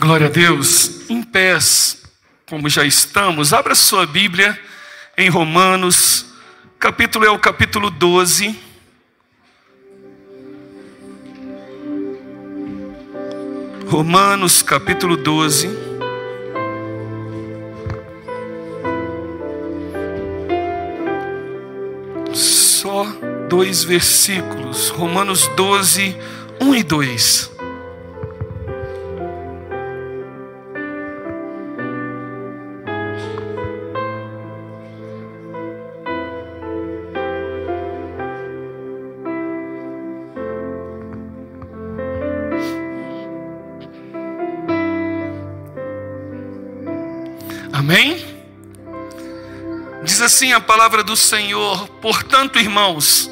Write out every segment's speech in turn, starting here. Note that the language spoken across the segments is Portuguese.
Glória a Deus. Em pés, como já estamos, abra sua Bíblia em Romanos, capítulo é o capítulo 12. Romanos, capítulo 12. Só 2 versículos. Romanos 12, 1 e 2. Amém? Diz assim a palavra do Senhor: portanto, irmãos,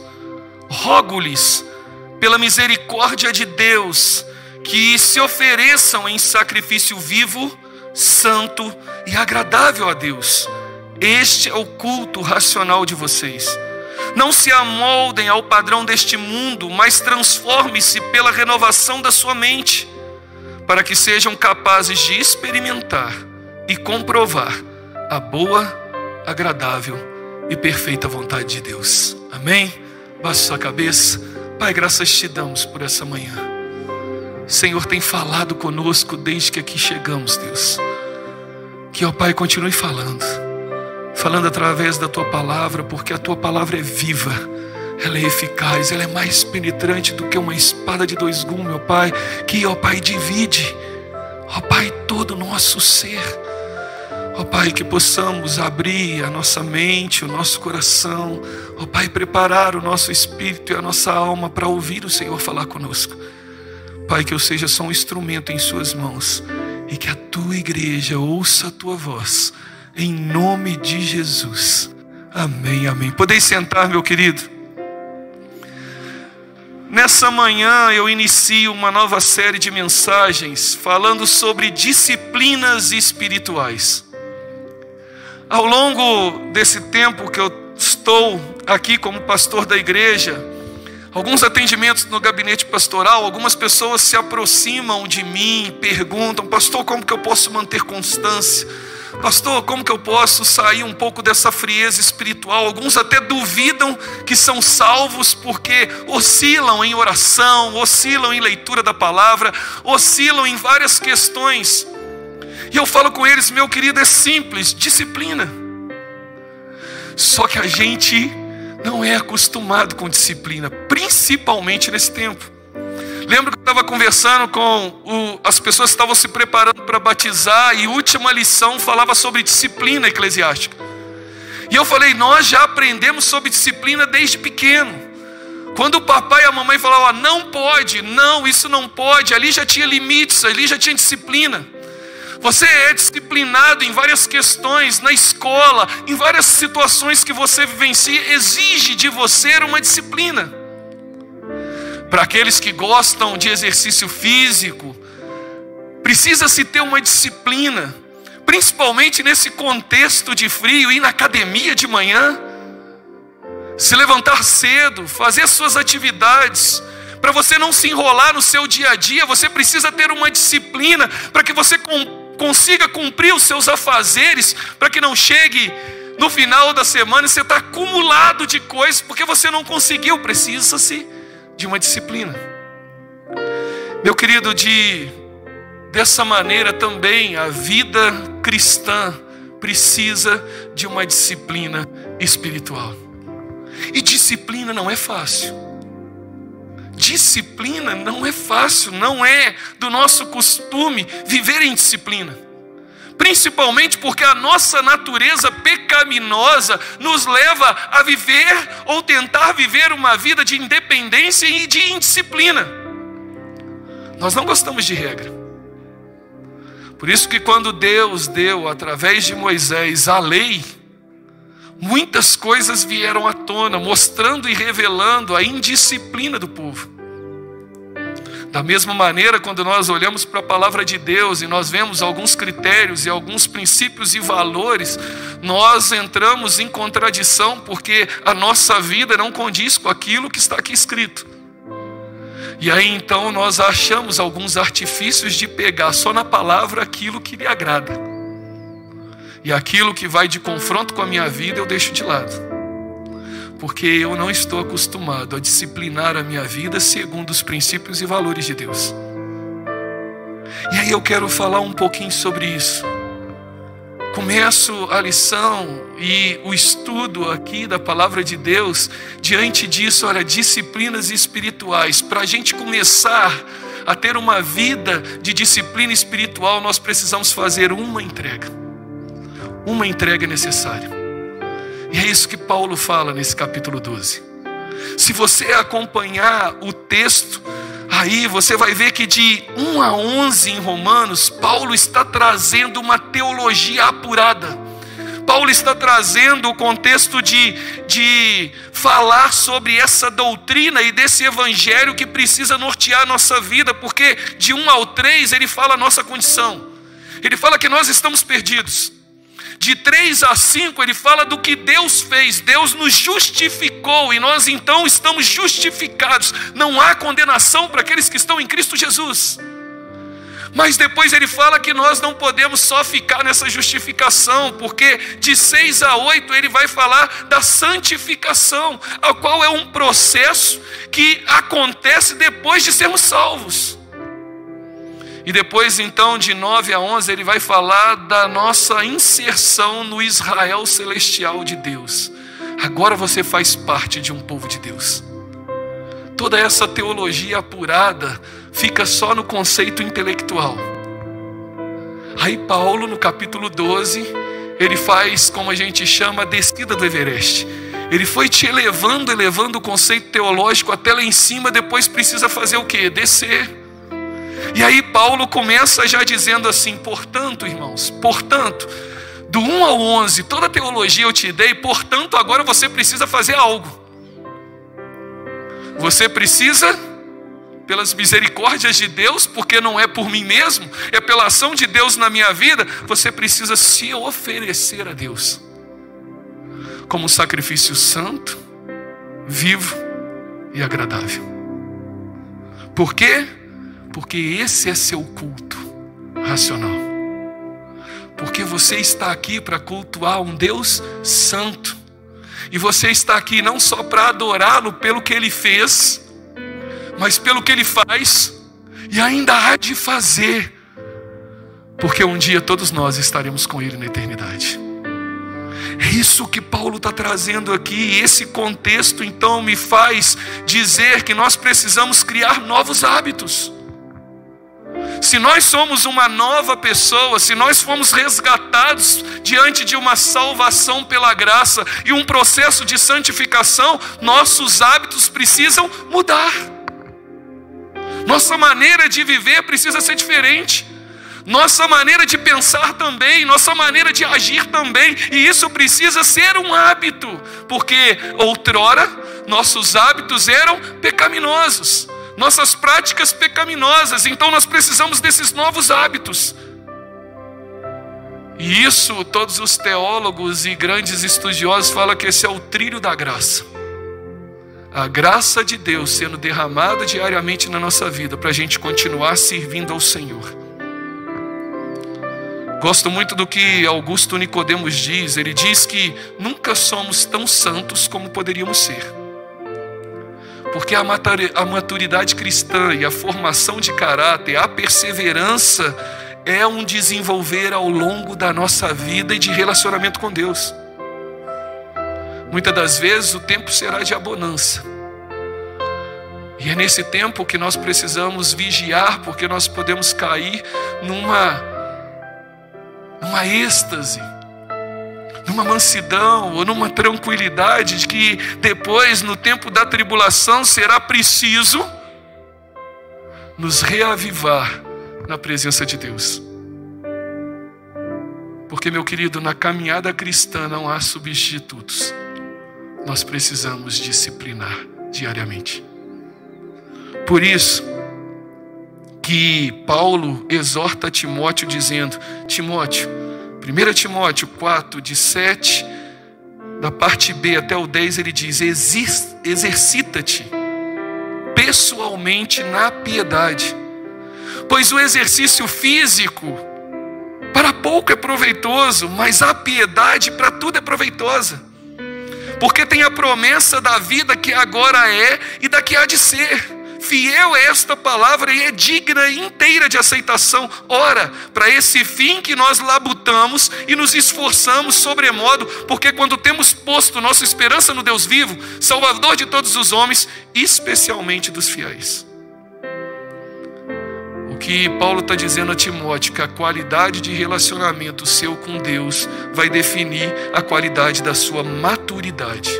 rogo-lhes, pela misericórdia de Deus, que se ofereçam em sacrifício vivo, santo e agradável a Deus. Este é o culto racional de vocês. Não se amoldem ao padrão deste mundo, mas transforme-se pela renovação da sua mente, para que sejam capazes de experimentar e comprovar a boa, agradável e perfeita vontade de Deus. Amém? Baixe sua cabeça. Pai, graças te damos por essa manhã. O Senhor tem falado conosco desde que aqui chegamos, Deus. Que, ó Pai, continue falando através da Tua palavra, porque a Tua palavra é viva, ela é eficaz, ela é mais penetrante do que uma espada de 2 gumes, ó Pai, que, ó Pai, divide, ó Pai, todo o nosso ser. Ó Pai, que possamos abrir a nossa mente, o nosso coração, ó Pai, preparar o nosso espírito e a nossa alma para ouvir o Senhor falar conosco. Pai, que eu seja só um instrumento em Suas mãos e que a Tua igreja ouça a Tua voz, em nome de Jesus. Amém, amém. Podeis sentar, meu querido. Nessa manhã eu inicio uma nova série de mensagens falando sobre disciplinas espirituais. Ao longo desse tempo que eu estou aqui como pastor da igreja, alguns atendimentos no gabinete pastoral, algumas pessoas se aproximam de mim, perguntam: pastor, como que eu posso manter constância? Pastor, como que eu posso sair um pouco dessa frieza espiritual? Alguns até duvidam que são salvos porque oscilam em oração, oscilam em leitura da palavra, oscilam em várias questões. E eu falo com eles: meu querido, é simples, disciplina. Só que a gente não é acostumado com disciplina, principalmente nesse tempo. Lembro que eu estava conversando com as pessoas que estavam se preparando para batizar, e a última lição falava sobre disciplina eclesiástica. E eu falei: nós já aprendemos sobre disciplina desde pequeno. Quando o papai e a mamãe falavam: não pode, não, isso não pode, ali já tinha limites, ali já tinha disciplina. Você é disciplinado em várias questões, na escola, em várias situações que você vivencia, exige de você uma disciplina. Para aqueles que gostam de exercício físico, precisa-se ter uma disciplina, principalmente nesse contexto de frio, ir na academia de manhã, se levantar cedo, fazer as suas atividades. Para você não se enrolar no seu dia a dia, você precisa ter uma disciplina para que você consiga cumprir os seus afazeres, para que não chegue no final da semana e você está acumulado de coisas porque você não conseguiu. Precisa-se de uma disciplina. Meu querido, dessa maneira também a vida cristã precisa de uma disciplina espiritual. E disciplina não é fácil. Disciplina não é fácil, não é do nosso costume viver em disciplina. Principalmente porque a nossa natureza pecaminosa nos leva a viver ou tentar viver uma vida de independência e de indisciplina. Nós não gostamos de regra. Por isso que quando Deus deu através de Moisés a lei, muitas coisas vieram à tona, mostrando e revelando a indisciplina do povo. Da mesma maneira, quando nós olhamos para a palavra de Deus e nós vemos alguns critérios e alguns princípios e valores, nós entramos em contradição porque a nossa vida não condiz com aquilo que está aqui escrito. E aí então nós achamos alguns artifícios de pegar só na palavra aquilo que lhe agrada. E aquilo que vai de confronto com a minha vida eu deixo de lado. Porque eu não estou acostumado a disciplinar a minha vida segundo os princípios e valores de Deus. E aí eu quero falar um pouquinho sobre isso. Começo a lição e o estudo aqui da palavra de Deus. Diante disso, olha, disciplinas espirituais. Para a gente começar a ter uma vida de disciplina espiritual, nós precisamos fazer uma entrega. Uma entrega é necessária. E é isso que Paulo fala nesse capítulo 12. Se você acompanhar o texto, aí você vai ver que de 1 a 11 em Romanos, Paulo está trazendo uma teologia apurada. Paulo está trazendo o contexto de falar sobre essa doutrina e desse evangelho que precisa nortear a nossa vida, porque de 1 ao 3 ele fala a nossa condição. Ele fala que nós estamos perdidos. De 3 a 5 ele fala do que Deus fez. Deus nos justificou e nós então estamos justificados. Não há condenação para aqueles que estão em Cristo Jesus. Mas depois ele fala que nós não podemos só ficar nessa justificação, porque de 6 a 8 ele vai falar da santificação, a qual é um processo que acontece depois de sermos salvos. E depois então de 9 a 11 ele vai falar da nossa inserção no Israel celestial de Deus. Agora você faz parte de um povo de Deus. Toda essa teologia apurada fica só no conceito intelectual. Aí Paulo no capítulo 12, ele faz como a gente chama a descida do Everest. Ele foi te elevando o conceito teológico até lá em cima, depois precisa fazer o quê? Descer. E aí Paulo começa já dizendo assim: portanto, irmãos, portanto, do 1 ao 11, toda a teologia eu te dei, portanto, agora você precisa fazer algo. Você precisa, pelas misericórdias de Deus, porque não é por mim mesmo, é pela ação de Deus na minha vida, você precisa se oferecer a Deus como um sacrifício santo, vivo e agradável. Por quê? Porque esse é seu culto racional. Porque você está aqui para cultuar um Deus santo. E você está aqui não só para adorá-lo pelo que ele fez, mas pelo que ele faz e ainda há de fazer. Porque um dia todos nós estaremos com ele na eternidade. É isso que Paulo está trazendo aqui. E esse contexto então me faz dizer que nós precisamos criar novos hábitos. Se nós somos uma nova pessoa, se nós fomos resgatados diante de uma salvação pela graça e um processo de santificação, nossos hábitos precisam mudar. Nossa maneira de viver precisa ser diferente. Nossa maneira de pensar também, nossa maneira de agir também. E isso precisa ser um hábito, porque outrora nossos hábitos eram pecaminosos. Nossas práticas pecaminosas, então nós precisamos desses novos hábitos. E isso, todos os teólogos e grandes estudiosos falam que esse é o trilho da graça. A graça de Deus sendo derramada diariamente na nossa vida, para a gente continuar servindo ao Senhor. Gosto muito do que Augusto Nicodemos diz. Ele diz que nunca somos tão santos como poderíamos ser. Porque a maturidade cristã e a formação de caráter, a perseverança é um desenvolver ao longo da nossa vida e de relacionamento com Deus. Muitas das vezes o tempo será de abundância. E é nesse tempo que nós precisamos vigiar, porque nós podemos cair numa êxtase, numa mansidão ou numa tranquilidade de que depois, no tempo da tribulação, será preciso nos reavivar na presença de Deus. Porque, meu querido, na caminhada cristã não há substitutos. Nós precisamos disciplinar diariamente. Por isso que Paulo exorta Timóteo dizendo: Timóteo, 1 Timóteo 4, de 7, da parte B até o 10, ele diz: exercita-te pessoalmente na piedade. Pois o exercício físico para pouco é proveitoso, mas a piedade para tudo é proveitosa. Porque tem a promessa da vida que agora é e da que há de ser. Fiel é esta palavra e é digna e inteira de aceitação. Ora, para esse fim que nós labutamos e nos esforçamos sobremodo, porque quando temos posto nossa esperança no Deus vivo, Salvador de todos os homens, especialmente dos fiéis. O que Paulo está dizendo a Timóteo, que a qualidade de relacionamento seu com Deus vai definir a qualidade da sua maturidade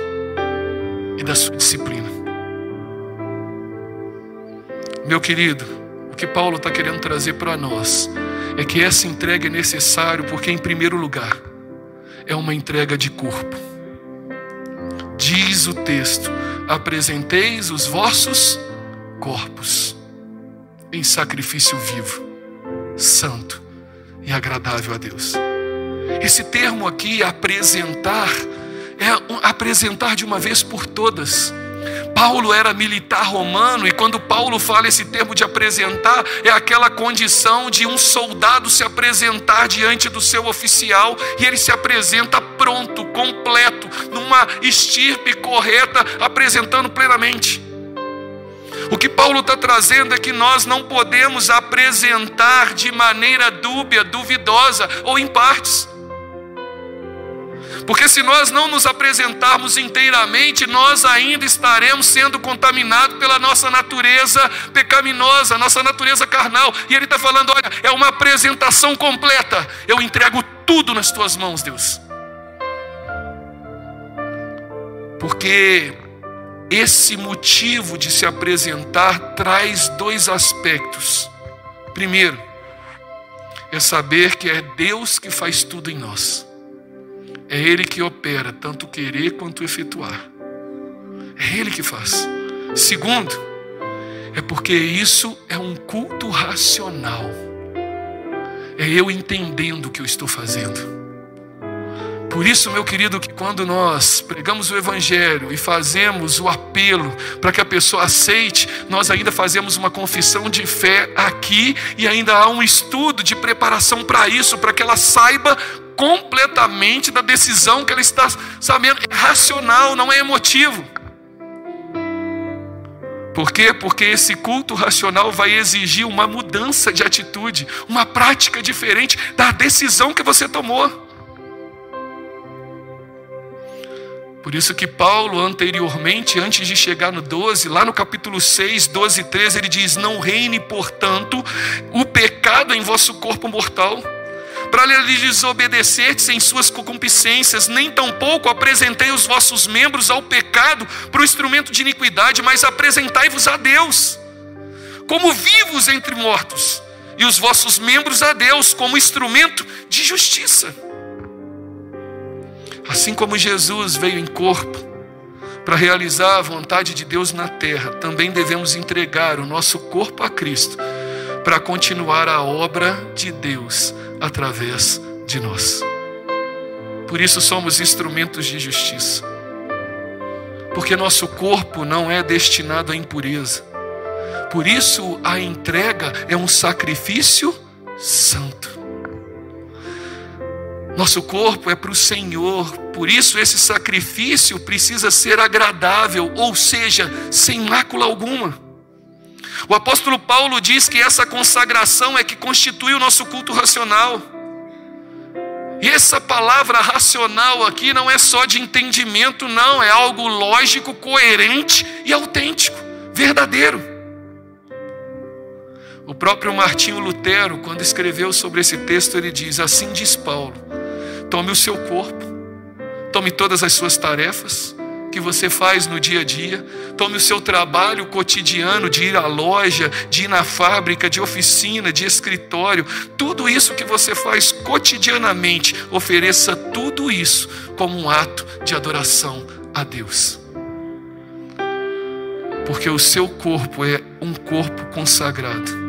e da sua disciplina. Meu querido, o que Paulo está querendo trazer para nós é que essa entrega é necessária porque, em primeiro lugar, é uma entrega de corpo. Diz o texto: apresenteis os vossos corpos em sacrifício vivo, santo e agradável a Deus. Esse termo aqui, apresentar, é apresentar de uma vez por todas. Paulo era militar romano e quando Paulo fala esse termo de apresentar, é aquela condição de um soldado se apresentar diante do seu oficial e ele se apresenta pronto, completo, numa estirpe correta, apresentando plenamente. O que Paulo está trazendo é que nós não podemos apresentar de maneira dúbia, duvidosa ou em partes. Porque se nós não nos apresentarmos inteiramente, nós ainda estaremos sendo contaminados pela nossa natureza pecaminosa, nossa natureza carnal. E ele está falando, olha, é uma apresentação completa. Eu entrego tudo nas tuas mãos, Deus. Porque esse motivo de se apresentar traz dois aspectos. Primeiro, é saber que é Deus que faz tudo em nós. É Ele que opera, tanto querer quanto efetuar. É Ele que faz. Segundo, é porque isso é um culto racional. É eu entendendo o que eu estou fazendo. Por isso, meu querido, que quando nós pregamos o Evangelho e fazemos o apelo para que a pessoa aceite, nós ainda fazemos uma confissão de fé aqui e ainda há um estudo de preparação para isso, para que ela saiba completamente da decisão que ela está sabendo. É racional, não é emotivo. Por quê? Porque esse culto racional vai exigir uma mudança de atitude, uma prática diferente da decisão que você tomou. Por isso que Paulo, anteriormente, antes de chegar no 12, lá no capítulo 6, 12 e 13, ele diz: não reine, portanto, o pecado em vosso corpo mortal, para lhe desobedecerdes em suas concupiscências, nem tampouco apresentei os vossos membros ao pecado para o instrumento de iniquidade, mas apresentai-vos a Deus, como vivos entre mortos, e os vossos membros a Deus, como instrumento de justiça. Assim como Jesus veio em corpo para realizar a vontade de Deus na terra, também devemos entregar o nosso corpo a Cristo para continuar a obra de Deus através de nós. Por isso somos instrumentos de justiça. Porque nosso corpo não é destinado à impureza. Por isso a entrega é um sacrifício santo. Nosso corpo é para o Senhor, por isso esse sacrifício precisa ser agradável, ou seja, sem mácula alguma. O apóstolo Paulo diz que essa consagração é que constitui o nosso culto racional. E essa palavra racional aqui não é só de entendimento, não, é algo lógico, coerente e autêntico, verdadeiro. O próprio Martinho Lutero, quando escreveu sobre esse texto, ele diz: assim diz Paulo, tome o seu corpo, tome todas as suas tarefas que você faz no dia a dia, tome o seu trabalho cotidiano de ir à loja, de ir na fábrica, de oficina, de escritório, tudo isso que você faz cotidianamente, ofereça tudo isso como um ato de adoração a Deus. Porque o seu corpo é um corpo consagrado.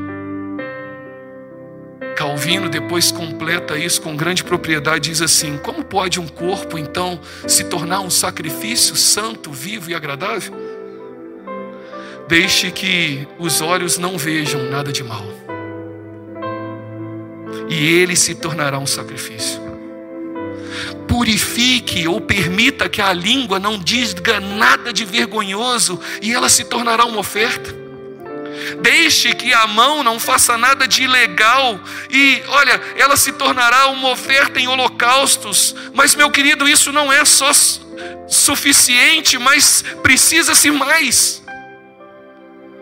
Calvino depois completa isso com grande propriedade, diz assim: como pode um corpo então se tornar um sacrifício santo, vivo e agradável? Deixe que os olhos não vejam nada de mal, e ele se tornará um sacrifício. Purifique ou permita que a língua não diga nada de vergonhoso, e ela se tornará uma oferta. Deixe que a mão não faça nada de ilegal, e olha, ela se tornará uma oferta em holocaustos. Mas, meu querido, isso não é só suficiente, mas precisa-se mais.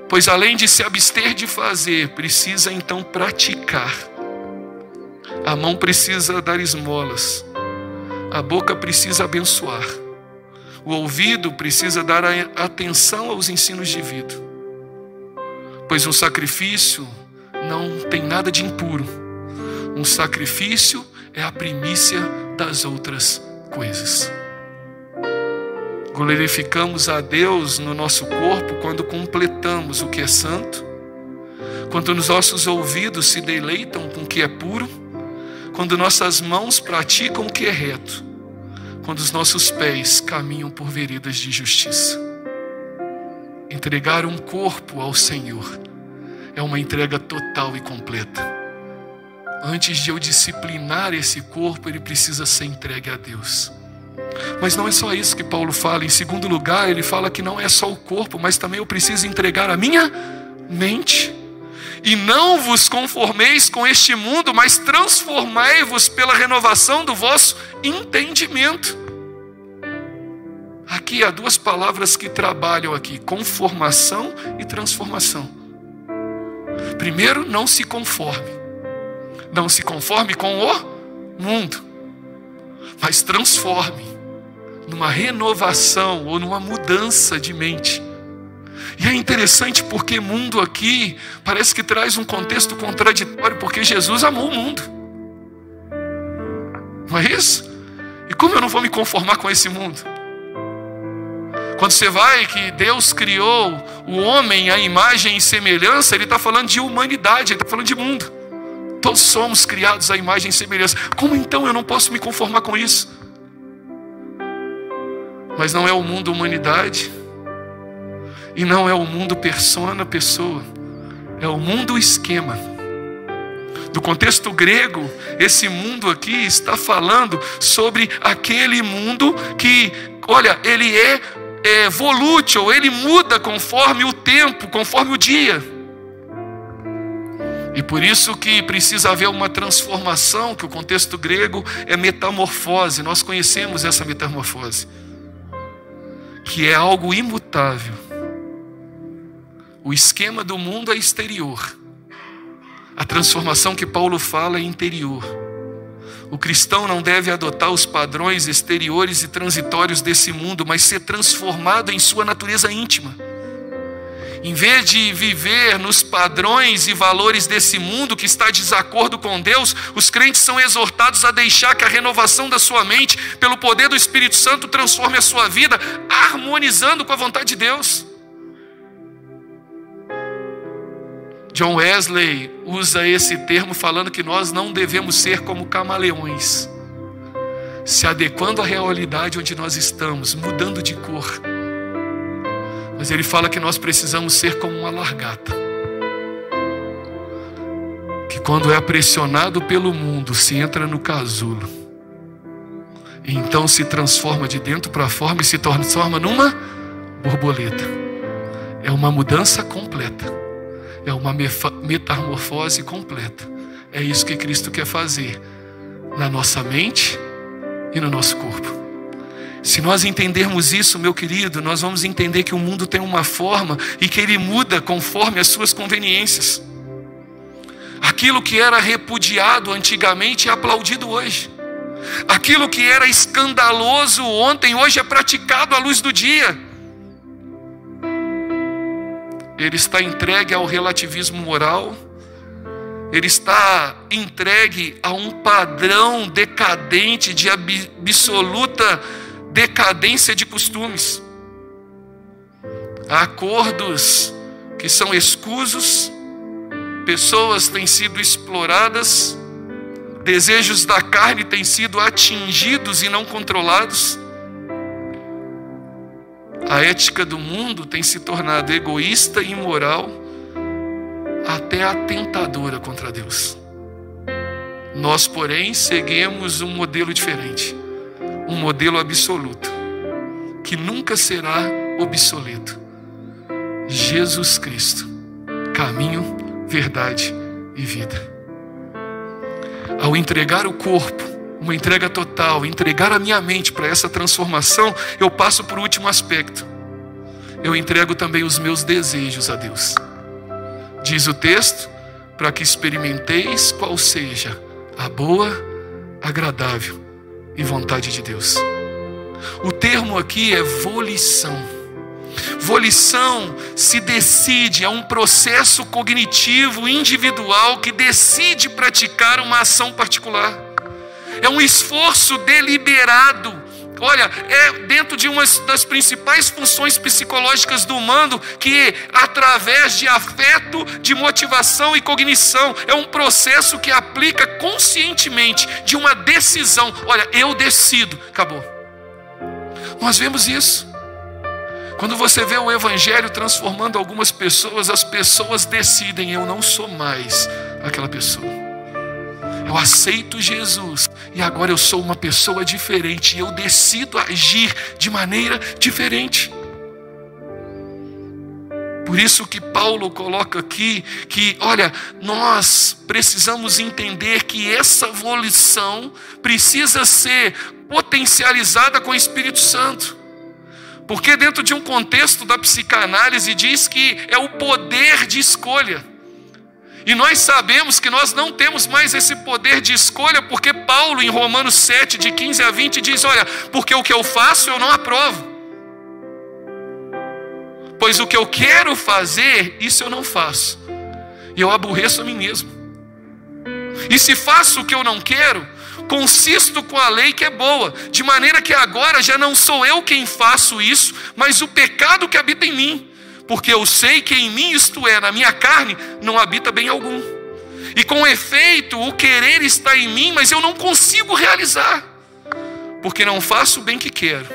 Pois além de se abster de fazer, precisa então praticar. A mão precisa dar esmolas, a boca precisa abençoar, o ouvido precisa dar atenção aos ensinos de vida. Pois um sacrifício não tem nada de impuro. Um sacrifício é a primícia das outras coisas. Glorificamos a Deus no nosso corpo quando completamos o que é santo, quando os nossos ouvidos se deleitam com o que é puro, quando nossas mãos praticam o que é reto, quando os nossos pés caminham por veredas de justiça. Entregar um corpo ao Senhor é uma entrega total e completa. Antes de eu disciplinar esse corpo, ele precisa ser entregue a Deus. Mas não é só isso que Paulo fala. Em segundo lugar, ele fala que não é só o corpo, mas também eu preciso entregar a minha mente. E não vos conformeis com este mundo, mas transformai-vos pela renovação do vosso entendimento. Aqui há duas palavras que trabalham aqui: conformação e transformação. Primeiro, não se conforme. Não se conforme com o mundo, mas transforme numa renovação ou numa mudança de mente. E é interessante porque mundo aqui parece que traz um contexto contraditório, porque Jesus amou o mundo. Não é isso? E como eu não vou me conformar com esse mundo? Quando você vai que Deus criou o homem à imagem e semelhança, ele está falando de humanidade, ele está falando de mundo. Todos somos criados à imagem e semelhança. Como então eu não posso me conformar com isso? Mas não é o mundo humanidade, e não é o mundo persona, pessoa, é o mundo esquema. Do contexto grego, esse mundo aqui está falando sobre aquele mundo que, olha, ele é volútil, ele muda conforme o tempo, conforme o dia. E por isso que precisa haver uma transformação, que o contexto grego é metamorfose. Nós conhecemos essa metamorfose, que é algo imutável. O esquema do mundo é exterior. A transformação que Paulo fala é interior. O cristão não deve adotar os padrões exteriores e transitórios desse mundo, mas ser transformado em sua natureza íntima. Em vez de viver nos padrões e valores desse mundo que está em desacordo com Deus, os crentes são exortados a deixar que a renovação da sua mente, pelo poder do Espírito Santo, transforme a sua vida, harmonizando com a vontade de Deus. John Wesley usa esse termo falando que nós não devemos ser como camaleões, se adequando à realidade onde nós estamos, mudando de cor. Mas ele fala que nós precisamos ser como uma largata, que quando é pressionado pelo mundo, se entra no casulo, e então se transforma de dentro para fora e se transforma numa borboleta. É uma mudança completa, é uma metamorfose completa. É isso que Cristo quer fazer na nossa mente e no nosso corpo. Se nós entendermos isso, meu querido, nós vamos entender que o mundo tem uma forma e que ele muda conforme as suas conveniências. Aquilo que era repudiado antigamente é aplaudido hoje. Aquilo que era escandaloso ontem, hoje é praticado à luz do dia. Ele está entregue ao relativismo moral. Ele está entregue a um padrão decadente de absoluta decadência de costumes. Há acordos que são escusos, pessoas têm sido exploradas, desejos da carne têm sido atingidos e não controlados. A ética do mundo tem se tornado egoísta e imoral, até atentadora contra Deus. Nós, porém, seguimos um modelo diferente, um modelo absoluto, que nunca será obsoleto. Jesus Cristo, caminho, verdade e vida. Ao entregar o corpo, uma entrega total, entregar a minha mente para essa transformação, eu passo por último aspecto. Eu entrego também os meus desejos a Deus. Diz o texto, para que experimenteis qual seja a boa, agradável e vontade de Deus. O termo aqui é volição. Volição se decide, é um processo cognitivo individual que decide praticar uma ação particular. É um esforço deliberado. Olha, é dentro de uma das principais funções psicológicas do humano, que através de afeto, de motivação e cognição, é um processo que aplica conscientemente, de uma decisão. Olha, eu decido, acabou. Nós vemos isso. Quando você vê o Evangelho transformando algumas pessoas, as pessoas decidem, eu não sou mais aquela pessoa. Eu aceito Jesus e agora eu sou uma pessoa diferente e eu decido agir de maneira diferente. Por isso que Paulo coloca aqui que, olha, nós precisamos entender que essa volição precisa ser potencializada com o Espírito Santo. Porque dentro de um contexto da psicanálise diz que é o poder de escolha. E nós sabemos que nós não temos mais esse poder de escolha, porque Paulo em Romanos 7, de 15 a 20 diz, olha, porque o que eu faço eu não aprovo. Pois o que eu quero fazer, isso eu não faço. E eu aborreço a mim mesmo. E se faço o que eu não quero, consisto com a lei que é boa, de maneira que agora já não sou eu quem faço isso, mas o pecado que habita em mim. Porque eu sei que em mim, isto é, na minha carne, não habita bem algum. E com efeito, o querer está em mim, mas eu não consigo realizar. Porque não faço o bem que quero,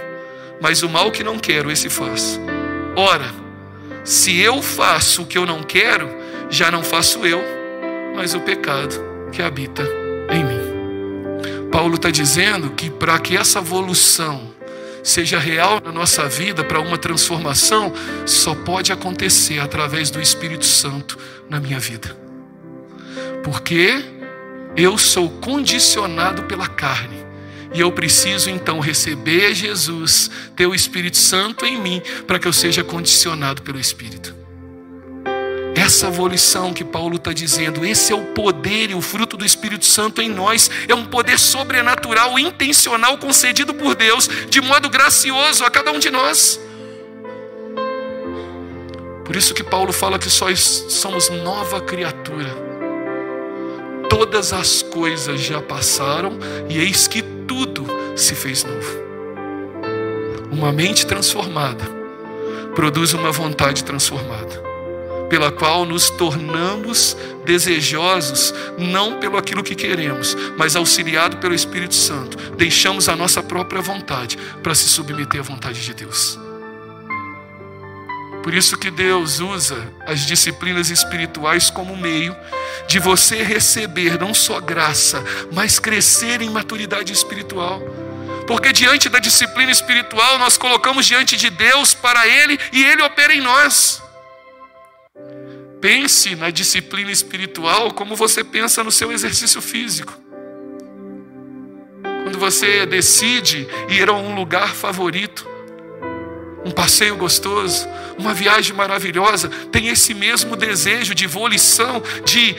mas o mal que não quero, esse faço. Ora, se eu faço o que eu não quero, já não faço eu, mas o pecado que habita em mim. Paulo está dizendo que para que essa evolução seja real na nossa vida, para uma transformação, só pode acontecer através do Espírito Santo na minha vida. Porque eu sou condicionado pela carne. E eu preciso então receber Jesus, ter o Espírito Santo em mim, para que eu seja condicionado pelo Espírito. Essa volição que Paulo está dizendo, esse é o poder e o fruto do Espírito Santo em nós. É um poder sobrenatural, intencional, concedido por Deus, de modo gracioso a cada um de nós. Por isso que Paulo fala que só somos nova criatura. Todas as coisas já passaram e eis que tudo se fez novo. Uma mente transformada produz uma vontade transformada, pela qual nos tornamos desejosos, não pelo aquilo que queremos, mas auxiliado pelo Espírito Santo, deixamos a nossa própria vontade para se submeter à vontade de Deus. Por isso que Deus usa as disciplinas espirituais como meio de você receber não só graça, mas crescer em maturidade espiritual. Porque diante da disciplina espiritual, nós colocamos diante de Deus para Ele e Ele opera em nós. Pense na disciplina espiritual como você pensa no seu exercício físico. Quando você decide ir a um lugar favorito, um passeio gostoso, uma viagem maravilhosa, tem esse mesmo desejo de volição, de,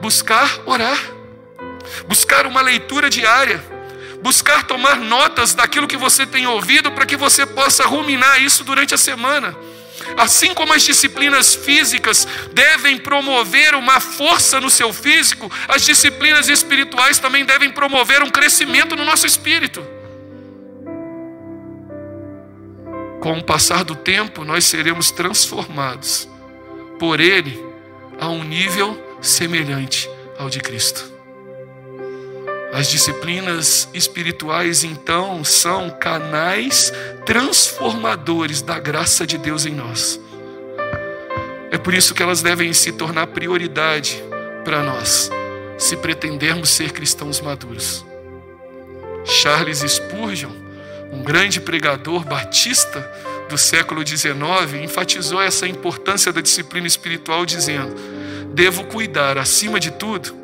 buscar orar, buscar uma leitura diária, buscar tomar notas daquilo que você tem ouvido, para que você possa ruminar isso durante a semana. Assim como as disciplinas físicas devem promover uma força no seu físico, as disciplinas espirituais também devem promover um crescimento no nosso espírito. Com o passar do tempo, nós seremos transformados por Ele a um nível semelhante ao de Cristo. As disciplinas espirituais, então, são canais transformadores da graça de Deus em nós. É por isso que elas devem se tornar prioridade para nós, se pretendermos ser cristãos maduros. Charles Spurgeon, um grande pregador batista do século XIX, enfatizou essa importância da disciplina espiritual dizendo: devo cuidar, acima de tudo,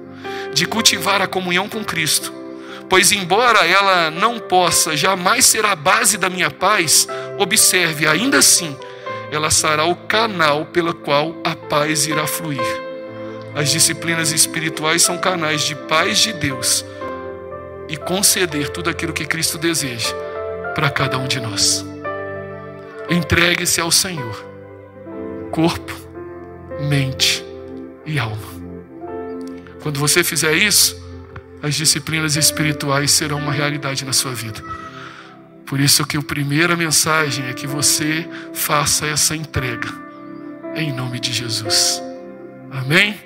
de cultivar a comunhão com Cristo, pois embora ela não possa jamais ser a base da minha paz, observe, ainda assim, ela será o canal pelo qual a paz irá fluir. As disciplinas espirituais são canais de paz de Deus e conceder tudo aquilo que Cristo deseja para cada um de nós. Entregue-se ao Senhor, corpo, mente e alma. Quando você fizer isso, as disciplinas espirituais serão uma realidade na sua vida. Por isso que a primeira mensagem é que você faça essa entrega, em nome de Jesus. Amém?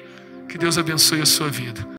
Que Deus abençoe a sua vida.